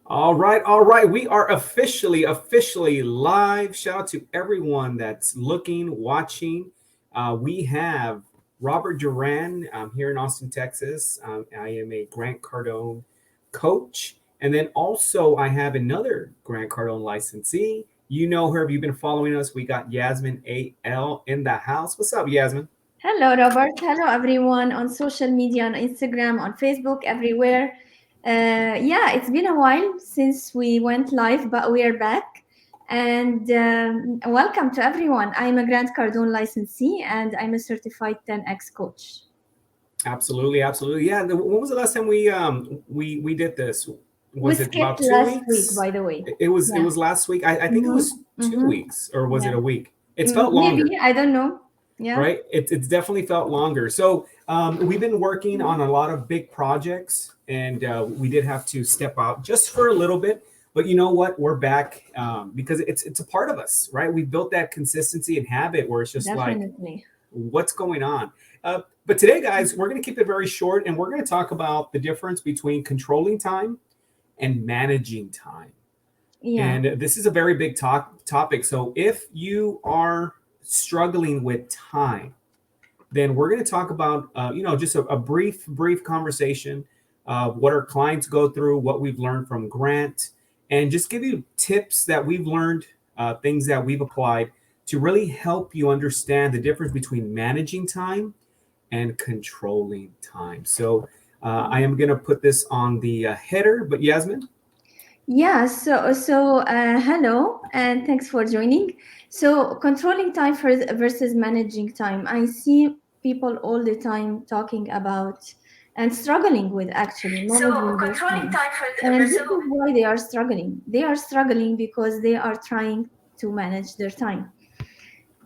All right. We are officially live. Shout out to everyone that's looking, watching. We have Robert Duran here in Austin, Texas. I am a Grant Cardone coach. And then also, I have another Grant Cardone licensee. You know her if you've been following us. We got Yasmin AL in the house. What's up, Yasmin? Hello, Robert. Hello, everyone on social media, on Instagram, on Facebook, everywhere. Yeah, it's been a while since we went live, but we are back. And welcome to everyone. I'm a Grant Cardone licensee and I'm a certified 10X coach. Absolutely. Yeah. When was the last time we did this? We Was it about skipped two last week, weeks? by the way. It Yeah. was last week. I think it Mm-hmm. was two Mm-hmm. weeks, or was it Yeah. a week? It's felt Maybe, longer, I don't know. Yeah. right? It's definitely felt longer. So we've been working on a lot of big projects, and we did have to step out just for a little bit. But you know what? We're back because it's a part of us, right? We built that consistency and habit where it's just like, Definitely. what's going on? But today, guys, we're going to keep it very short, and we're going to talk about the difference between controlling time and managing time. Yeah. And this is a very big topic. So if you are struggling with time, then we're going to talk about, just a brief conversation of what our clients go through, what we've learned from Grant, and just give you tips that we've learned, things that we've applied to really help you understand the difference between managing time and controlling time. So I am going to put this on the header, but Yasmin. Yeah, hello and thanks for joining. So, controlling time versus managing time. I see people all the time talking about and struggling with actually So managing their controlling time. time And this versus is why they are struggling. They are struggling because they are trying to manage their time.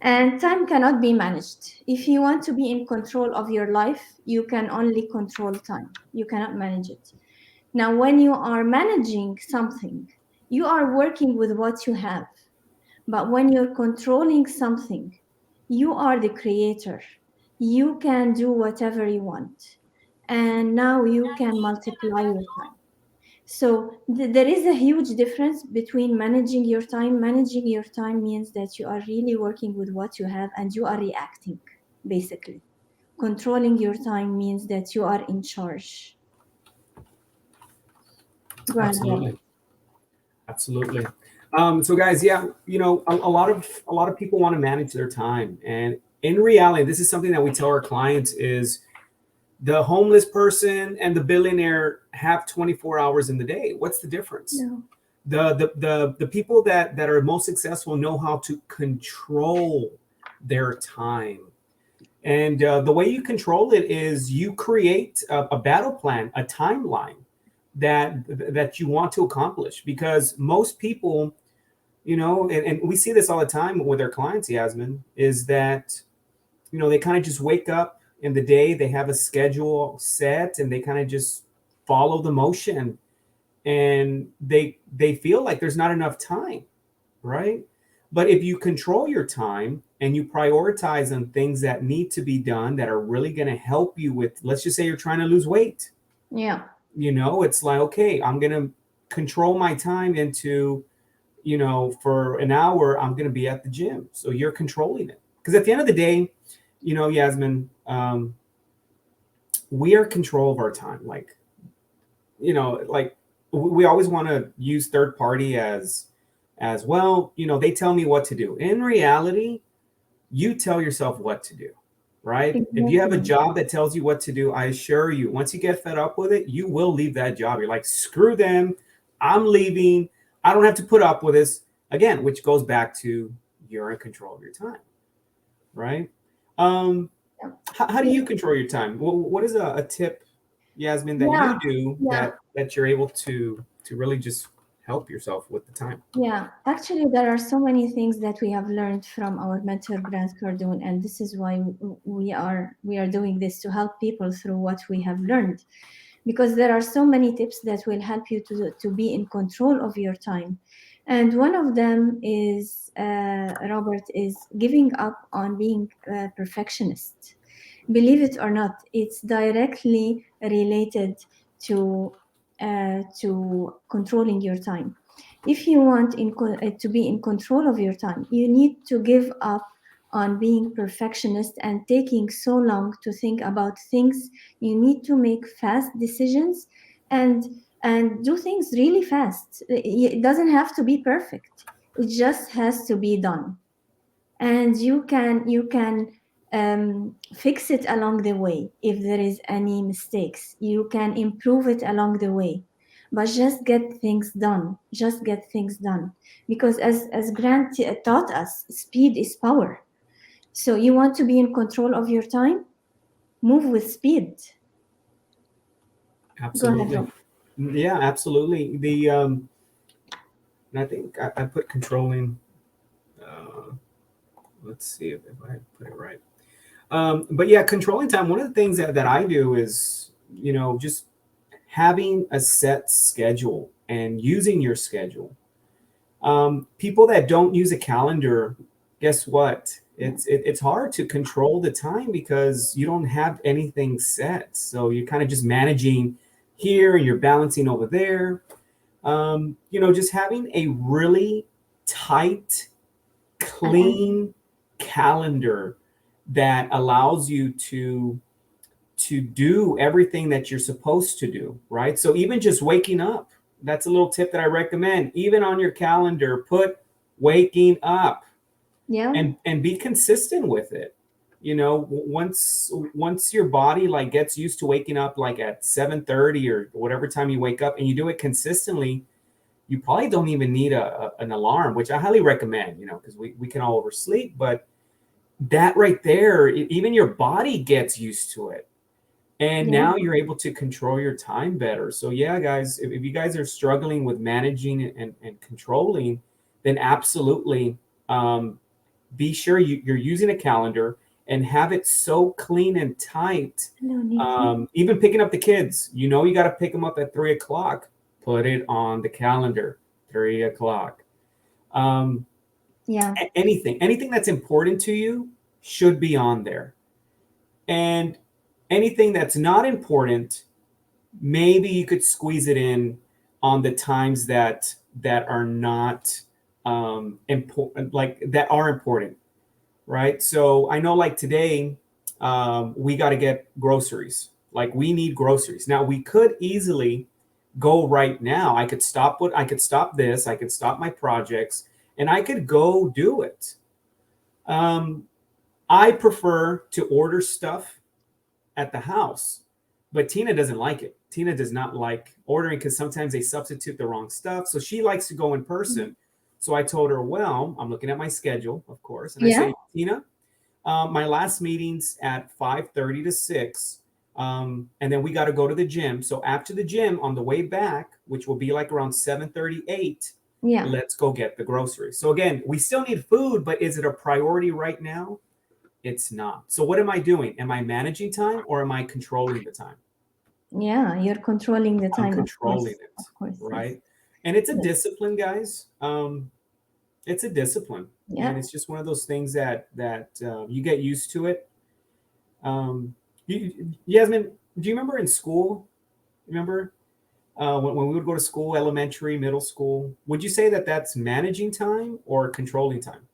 And time cannot be managed. If you want to be in control of your life, you can only control time. You cannot manage it. Now, when you are managing something, you are working with what you have. But when you're controlling something, you are the creator. You can do whatever you want. And now you can multiply your time. So there is a huge difference between managing your time. Managing your time means that you are really working with what you have and you are reacting, basically. Controlling your time means that you are in charge. Go ahead, Robert. absolutely. Absolutely. So guys, yeah, a lot of people want to manage their time, and in reality, this is something that we tell our clients is the homeless person and the billionaire have 24 hours in the day. What's the difference? No. The people that are most successful know how to control their time. And the way you control it is you create a battle plan, a timeline that that you want to accomplish. Because most people, and we see this all the time with our clients, Yasmin, is that they kind of just wake up in the day, they have a schedule set, and they kind of just follow the motion, and they feel like there's not enough time, right? But if you control your time and you prioritize on things that need to be done that are really going to help you with, let's just say you're trying to lose weight, Yeah. it's like, okay, I'm going to control my time into, for an hour, I'm going to be at the gym. So you're controlling it. Because at the end of the day, Yasmin, we are in control of our time. Like we always want to use third party as well. They tell me what to do. In reality, you tell yourself what to do, right? If you have a Exactly. job that tells you what to do, I assure you, once you get fed up with it, you will leave that job. You're like, screw them, I'm leaving. I don't have to put up with this again, which goes back to you're in control of your time, right? um Yeah. how do you control your time? What is a tip, Yasmin, that Yeah. you do Yeah. that you're able to really just help yourself with the time? Yeah. Actually, there are so many things that we have learned from our mentor Grant Cardone, and this is why we are doing this to help people through what we have learned. Because there are so many tips that will help you to be in control of your time. And one of them is, Robert, is giving up on being a perfectionist. Believe it or not, it's directly related to to controlling your time. If you want to be in control of your time, you need to give up on being perfectionist and taking so long to think about things. You need to make fast decisions and do things really fast. It doesn't have to be perfect. It just has to be done, and you can fix it along the way. If there is any mistakes, you can improve it along the way, but just get things done. Just get things done, because as Grant taught us, speed is power. So you want to be in control of your time, move with speed. Go ahead, Absolutely. Rob. Yeah, absolutely. And I think I put controlling. Uh, let's see if I put it right. But yeah, controlling time. One of the things that I do is, just having a set schedule and using your schedule. People that don't use a calendar, guess what? It's hard to control the time because you don't have anything set. So you're kind of just managing here and you're balancing over there. Just having a really tight, And clean calendar that allows you to do everything that you're supposed to do, right? So even just waking up, that's a little tip that I recommend. Even on your calendar, put waking up yeah, and be consistent with it. Once your body like gets used to waking up like at 7:30 or whatever time you wake up and you do it consistently, you probably don't even need an alarm, which I highly recommend, because we can all oversleep, but that right there, even your body gets used to it. And yeah, now you're able to control your time better. So yeah, guys, if you guys are struggling with managing and controlling, then absolutely um, be sure you're using a calendar and have it so clean and tight. hello Nikki. Even picking up the kids, you got to pick them up at 3 o'clock. Put it on the calendar, 3 o'clock. Um, Yeah, anything that's important to you should be on there. And anything that's not important, maybe you could squeeze it in on the times that are not important, like that are important, right? So I know, like today, we got to get groceries. Like we need groceries. Now we could easily go right now. I could stop this. I could stop my projects, and I could go do it. Um, I prefer to order stuff at the house. But Tina doesn't like it. Tina does not like ordering because sometimes they substitute the wrong stuff. So she likes to go in person. So I told her, well, I'm looking at my schedule, of course. And I yeah, say, Tina, my last meeting's at 5:30 to 6. And then we got to go to the gym. So after the gym, on the way back, which will be like around 7:38, yeah, let's go get the groceries. So again, we still need food, but is it a priority right now? It's not. So what am I doing? Am I managing time or am I controlling the time? yeah. You're controlling the I'm time, controlling it, of course, yes, right? And it's a yes, discipline, guys. It's a discipline, and yeah. it's just one of those things that you get used to it. Yasmin, do you remember in school? Remember when we would go to school, elementary, middle school? Would you say that that's managing time or controlling time?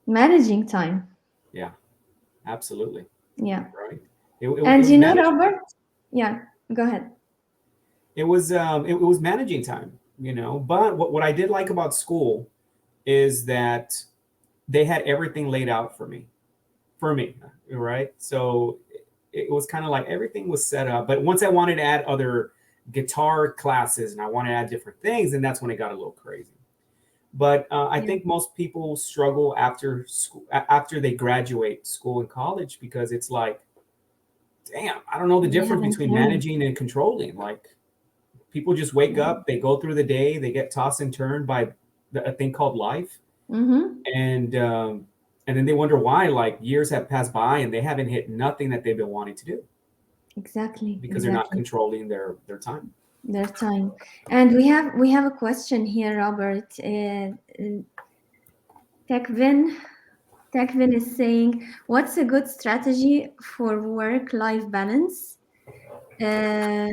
Managing time. Yeah, absolutely, Yeah. right. It And was you know, managing. Robert? Yeah, go ahead. It was managing time, But what I did like about school is that they had everything laid out for me, right? So it was kind of like everything was set up. But once I wanted to add other guitar classes and I wanted to add different things, and that's when it got a little crazy. But I Yeah. think most people struggle after school, after they graduate school and college, because it's like, damn, I don't know the They difference haven't between learned. managing and controlling. Like people just wake Yeah. up, they go through the day, they get tossed and turned by a thing called life, Mm-hmm. and um, and then they wonder why like years have passed by and they haven't hit nothing that they've been wanting to do Exactly. because they're not Exactly. controlling their time. Their time. And we have a question here, Robert. Techvin Techvin is saying, "What's a good strategy for work-life balance?" Uh,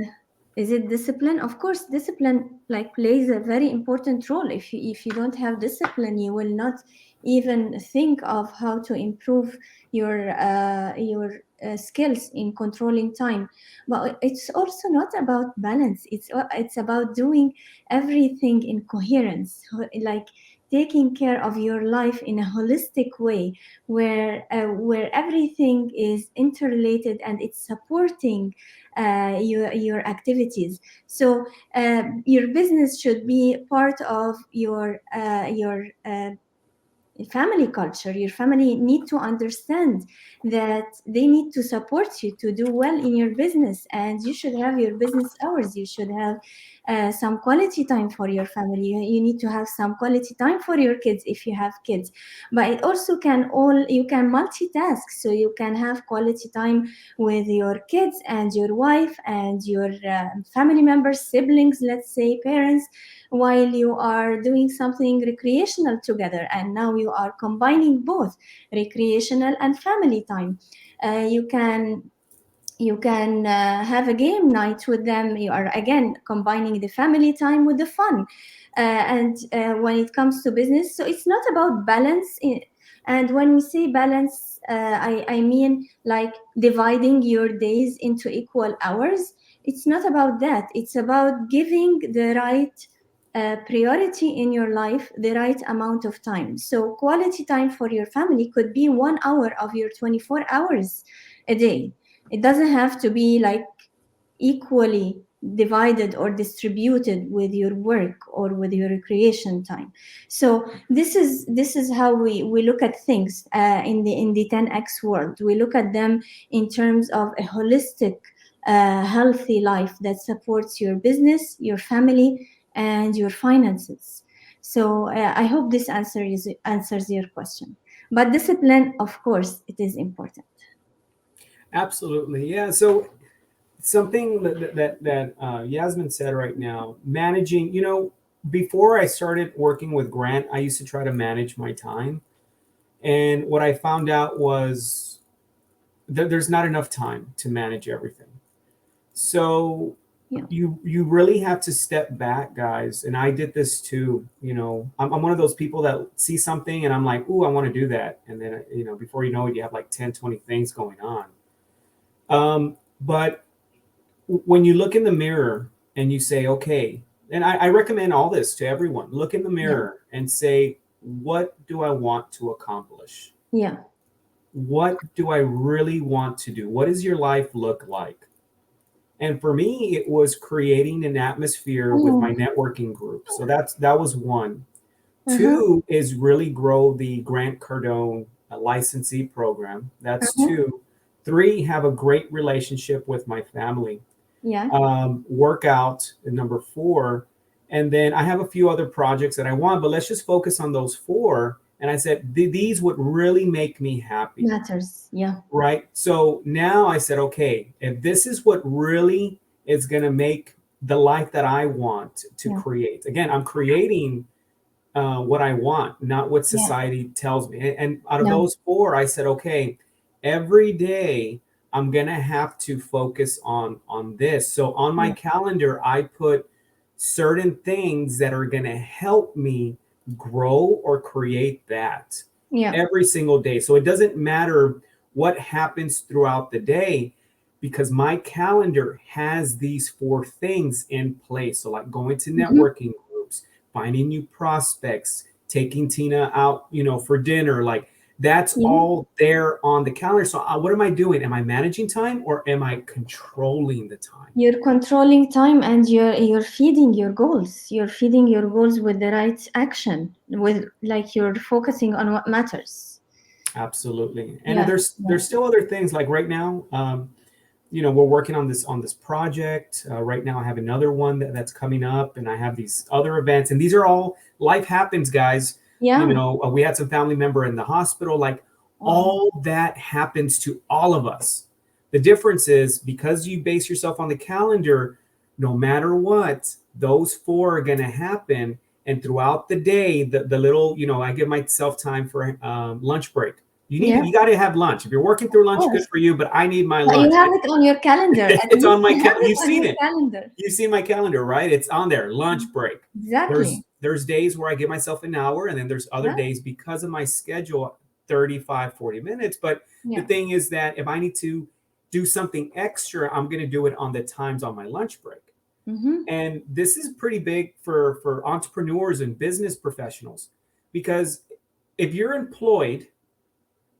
Is it discipline? Of course, discipline like plays a very important role. If you don't have discipline, you will not even think of how to improve your skills in controlling time. But it's also not about balance. It's about doing everything in coherence, like taking care of your life in a holistic way, where everything is interrelated and it's supporting your activities. So your business should be part of your family culture. Your family need to understand that they need to support you to do well in your business, and you should have your business hours. You should have some quality time for your family. You need to have some quality time for your kids if you have kids. But it also can all you can multitask, so you can have quality time with your kids and your wife and your family members, siblings, let's say parents, while you are doing something recreational together. And now you are combining both recreational and family time. You can have a game night with them. You are again combining the family time with the fun. And when it comes to business, so it's not about balance. And when we say balance, I mean like dividing your days into equal hours. It's not about that. It's about giving the right priority in your life, the right amount of time. So quality time for your family could be 1 hour of your 24 hours a day. It doesn't have to be like equally divided or distributed with your work or with your recreation time. So this is how we look at things in the 10x world. We look at them in terms of a holistic healthy life that supports your business, your family, and your finances. So I hope this answers your question. But discipline, of course, it is important. Absolutely. Yeah. So something that Yasmin said right now, managing, before I started working with Grant, I used to try to manage my time. And what I found out was that there's not enough time to manage everything. So Yeah. you really have to step back, guys. And I did this too. I'm one of those people that see something and I'm like, ooh, I want to do that. And then, before you know it, you have like 10, 20 things going on. But when you look in the mirror and you say, okay, and I recommend all this to everyone, look in the Yeah. mirror and say, what do I want to accomplish? Yeah. What do I really want to do? What does your life look like? And for me, it was creating an atmosphere with my Oh. networking group. So that was one. Uh-huh. Two is really grow the Grant Cardone licensee program. That's Uh-huh. two. Three, have a great relationship with my family. Yeah. Workout number four. And then I have a few other projects that I want, but let's just focus on those four. And I said, these would really make me happy. Matters. Yeah. Right. So now I said, okay, if this is what really is going to make the life that I want to Yeah. create, again, I'm creating what I want, not what Yeah. society tells me. And out of Yeah. those four, I said, okay, every day I'm gonna have to focus on this. So on my Yeah. calendar, I put certain things that are gonna help me grow or create that Yeah. every single day. So it doesn't matter what happens throughout the day because my calendar has these four things in place. So like going to Mhm. networking groups, finding new prospects, taking Tina out, for dinner, like that's Yeah. all there on the calendar. So what am I doing? Am I managing time or am I controlling the time? You're controlling time, and you're feeding your goals. You're feeding your goals with the right action, with like you're focusing on what matters. Absolutely. And Yeah. there's Yeah. still other things like right now, we're working on this project. Right now, I have another one that's coming up, and I have these other events, and these are all life happens, guys. Yeah. We had some family member in the hospital. Like Wow. all that happens to all of us. The difference is because you base yourself on the calendar, no matter what, those four are going to happen. And throughout the day, the little, I give myself time for lunch break. Yeah, you got to have lunch. If you're working through of lunch, good course. for you. But I need my But you lunch. have it on your calendar. At It's least on my you have it You've on seen your it. calendar. You've seen my calendar, right? It's on there. Lunch break. Exactly. There's days where I give myself an hour, and then there's other Yeah, days because of my schedule, 35, 40 minutes. But the yeah. thing is that if I need to do something extra, I'm going to do it on the times on my lunch break. Mm-hmm. And this is pretty big for entrepreneurs and business professionals, because if you're employed,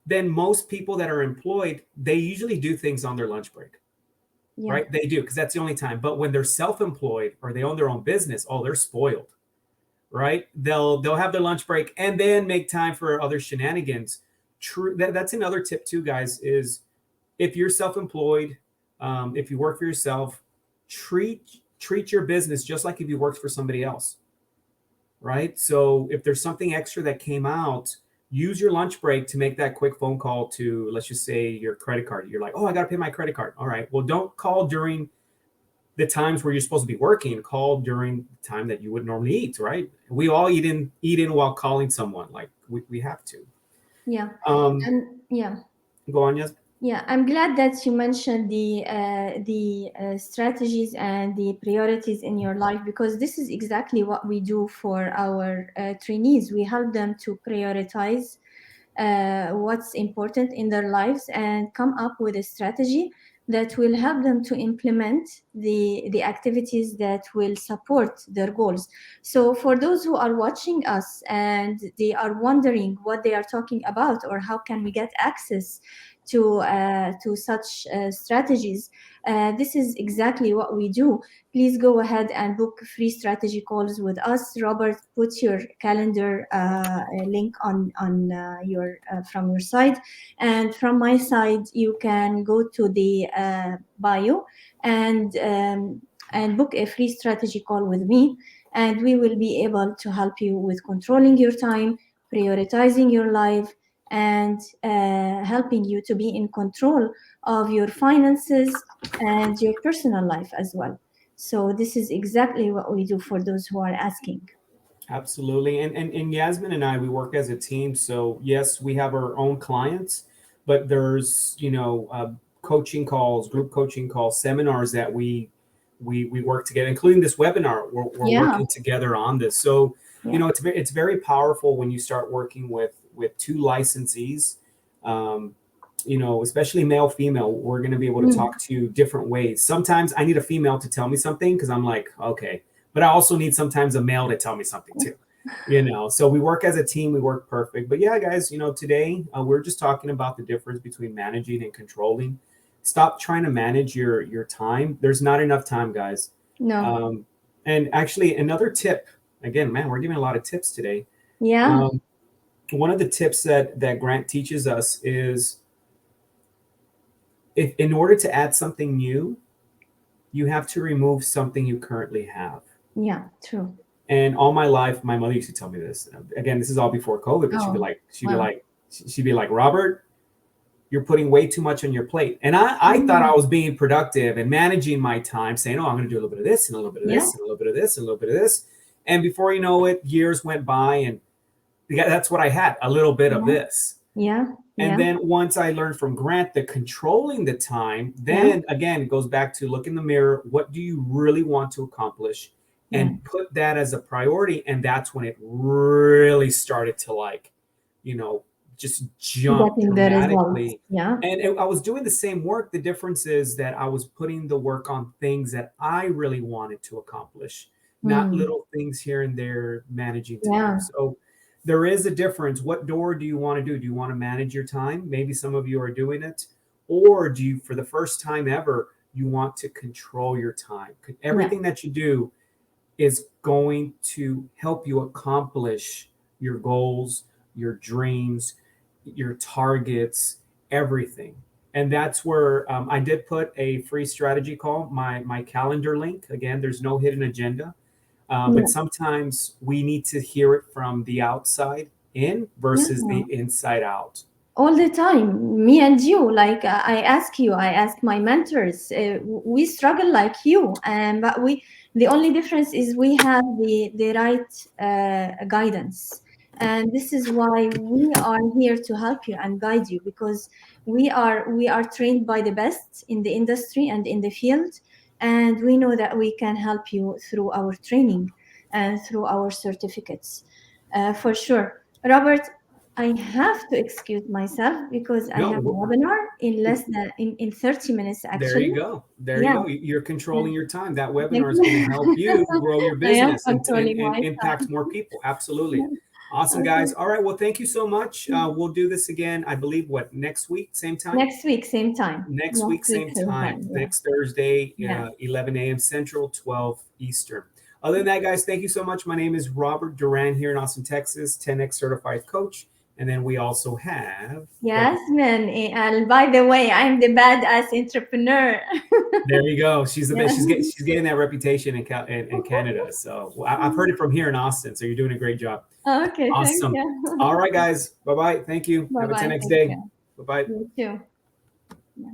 then most people that are employed, they usually do things on their lunch break, Yeah, right? They do, because that's the only time. But when they're self-employed or they own their own business, oh, they're spoiled, right? They'll have their lunch break and then make time for other shenanigans. True. That's another tip too, guys, is if you're self-employed, if you work for yourself, treat your business just like if you worked for somebody else, right? So if there's something extra that came out, use your lunch break to make that quick phone call to, let's just say, your credit card. You're like, oh, I got to pay my credit card. All right. Well, don't call during the times where you're supposed to be working. Call during the time that you would normally eat, right? We all eat in while calling someone. Like we have to. yeah. Um, And yeah. Go on, yes. Yeah, I'm glad that you mentioned the strategies and the priorities in your life, because this is exactly what we do for our trainees. We help them to prioritize what's important in their lives and come up with a strategy that will help them to implement the activities that will support their goals. So for those who are watching us and they are wondering what they are talking about or how can we get access to such strategies, this is exactly what we do. Please go ahead and book free strategy calls with us. Robert, put your calendar link on your from your side, and from my side, you can go to the bio and and book a free strategy call with me, and we will be able to help you with controlling your time, prioritizing your life, and helping you to be in control of your finances and your personal life as well. So this is exactly what we do for those who are asking. Absolutely. And Yasmin and I, we work as a team. So yes, we have our own clients, but there's, coaching calls, group coaching calls, seminars that we work together, including this webinar. We're Yeah, working together on this. So, yeah, it's very powerful when you start working with two licensees, um, especially male, female. We're going to be able to mm, talk to you different ways. Sometimes I need a female to tell me something because I'm like, okay, but I also need sometimes a male to tell me something too. So we work as a team, we work perfect. But yeah, guys, today we're just talking about the difference between managing and controlling. Stop trying to manage your time. There's not enough time, guys. no, um, and actually, another tip, again, man, we're giving a lot of tips today. yeah, um, One of the tips that Grant teaches us is, if in order to add something new, you have to remove something you currently have. yeah, true. And all my life, my mother used to tell me this. Again, this is all before COVID, but Oh, wow. she'd be like, Robert, you're putting way too much on your plate. And I thought I Mm, was being productive and managing my time, saying, oh, I'm going to do a little bit of this and a little bit of yeah, this and a little bit of this and a little bit of this. And before you know it, years went by, and that's what I had, a little bit of yeah, this. yeah, And yeah, then once I learned from Grant the controlling the time, yeah, then again, it goes back to look in the mirror. What do you really want to accomplish? yeah. And put that as a priority. And that's when it really started to, like, you know, just jump Getting the results. dramatically. Yeah, And I was doing the same work. The difference is that I was putting the work on things that I really wanted to accomplish, not mm, little things here and there managing time. yeah, So there is a difference. What door do you want to do? Do you want to manage your time? Maybe some of you are doing it. Or do you, for the first time ever, you want to control your time? yeah, Everything that you do is going to help you accomplish your goals, your dreams, your targets, everything. And that's where I did put a free strategy call, my calendar link. Again, there's no hidden agenda. But yeah, sometimes we need to hear it from the outside in versus yeah. the inside out. All the time, me and you, like I ask my mentors, we struggle like you, and but we the only difference is we have the right guidance. And this is why we are here to help you and guide you, because we are trained by the best in the industry and in the field, and we know that we can help you through our training and through our certificates, for sure. Robert, I have to excuse myself because I have a No, webinar in less than in 30 minutes there actually. you go. There you Yeah, go. You're controlling your time. That thank webinar is going to help you you. grow your I am business controlling and my impact time. more people. Absolutely. Awesome, guys. Okay. All right. Well, thank you so much. We'll do this again, I believe, what, next week, same time? Next week, same time. Next week, Next week, same same time. time. Yeah. Next Thursday, Yeah. 11 a.m. Central, 12 Eastern. Other than that, guys, thank you so much. My name is Robert Duran here in Austin, Texas, 10X certified coach. And then we also have Yasmin, and by the way, I'm the badass entrepreneur. there you go. She's the best. Yeah. She's getting that reputation in Canada. So I've heard it from here in Austin. So you're doing a great job. Okay, thank Awesome. All you. right, guys. Bye bye. Thank you. Bye Have a bye. 10X Take day. care. Bye bye. You too. Yeah.